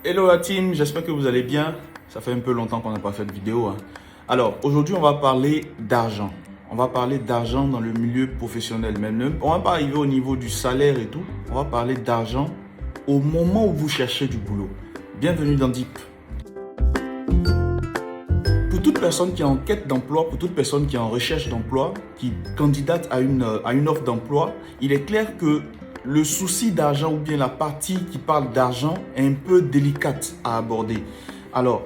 Hello la team, j'espère que vous allez bien. Ça fait un peu longtemps qu'on n'a pas fait de vidéo. Alors, aujourd'hui, on va parler d'argent. On va parler d'argent dans le milieu professionnel. Même, on va pas arriver au niveau du salaire et tout. On va parler d'argent au moment où vous cherchez du boulot. Bienvenue dans Deep. Pour toute personne qui est en quête d'emploi, pour toute personne qui est en recherche d'emploi, qui candidate à une offre d'emploi, il est clair que le souci d'argent ou bien la partie qui parle d'argent est un peu délicate à aborder. Alors,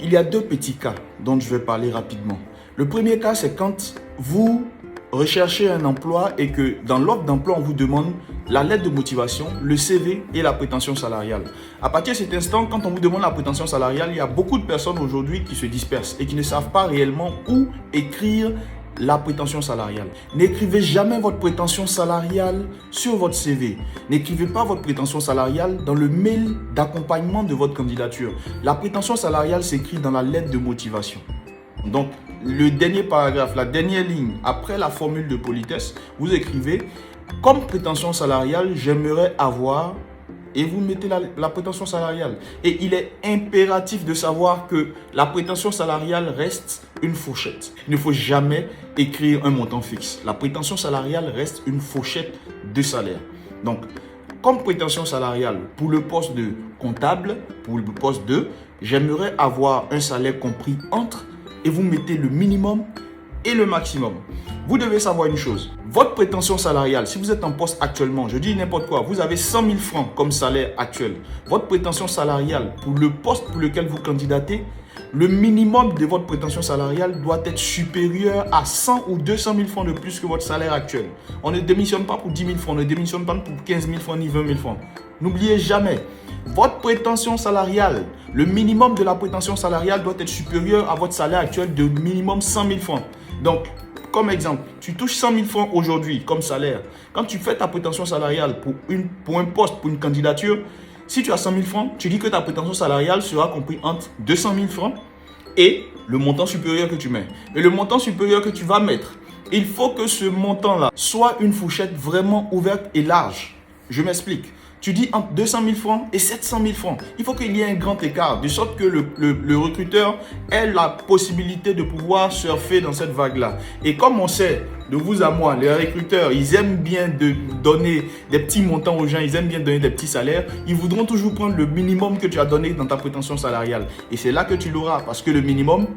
il y a deux petits cas dont je vais parler rapidement. Le premier cas, c'est quand vous recherchez un emploi et que dans l'offre d'emploi, on vous demande la lettre de motivation, le CV et la prétention salariale. À partir de cet instant, quand on vous demande la prétention salariale, il y a beaucoup de personnes aujourd'hui qui se dispersent et qui ne savent pas réellement où écrire la prétention salariale. N'écrivez jamais votre prétention salariale sur votre CV. N'écrivez pas votre prétention salariale dans le mail d'accompagnement de votre candidature. La prétention salariale s'écrit dans la lettre de motivation. Donc, le dernier paragraphe, la dernière ligne, après la formule de politesse, vous écrivez « Comme prétention salariale, j'aimerais avoir… » et vous mettez la prétention salariale. Et il est impératif de savoir que la prétention salariale reste une fourchette. Il ne faut jamais écrire un montant fixe. La prétention salariale reste une fourchette de salaire. Donc, comme prétention salariale pour le poste de comptable, pour le poste de « j'aimerais avoir un salaire compris entre » et vous mettez le minimum et le maximum. Vous devez savoir une chose, votre prétention salariale, si vous êtes en poste actuellement, je dis n'importe quoi, vous avez 100 000 francs comme salaire actuel. Votre prétention salariale pour le poste pour lequel vous candidatez, le minimum de votre prétention salariale doit être supérieur à 100 ou 200 000 francs de plus que votre salaire actuel. On ne démissionne pas pour 10 000 francs, on ne démissionne pas pour 15 000 francs ni 20 000 francs. N'oubliez jamais, votre prétention salariale, le minimum de la prétention salariale doit être supérieur à votre salaire actuel de minimum 100 000 francs. Donc, comme exemple, tu touches 100 000 francs aujourd'hui comme salaire. Quand tu fais ta prétention salariale pour un poste, pour une candidature, si tu as 100 000 francs, tu dis que ta prétention salariale sera comprise entre 200 000 francs et le montant supérieur que tu mets. Et le montant supérieur que tu vas mettre, il faut que ce montant-là soit une fourchette vraiment ouverte et large. Je m'explique. Tu dis entre 200 000 francs et 700 000 francs. Il faut qu'il y ait un grand écart, de sorte que le recruteur ait la possibilité de pouvoir surfer dans cette vague-là. Et comme on sait, de vous à moi, les recruteurs, ils aiment bien donner des petits montants aux gens, ils aiment bien donner des petits salaires. Ils voudront toujours prendre le minimum que tu as donné dans ta prétention salariale. Et c'est là que tu l'auras, parce que le minimum,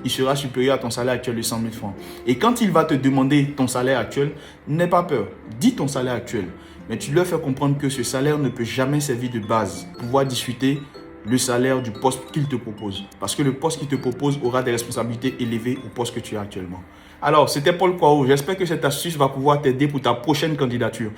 il sera supérieur à ton salaire actuel de 100 000 francs. Et quand il va te demander ton salaire actuel, n'aie pas peur. Dis ton salaire actuel. Mais tu leur fais comprendre que ce salaire ne peut jamais servir de base pour pouvoir discuter le salaire du poste qu'il te propose. Parce que le poste qu'il te propose aura des responsabilités élevées au poste que tu as actuellement. Alors, c'était Paul Kwao. J'espère que cette astuce va pouvoir t'aider pour ta prochaine candidature.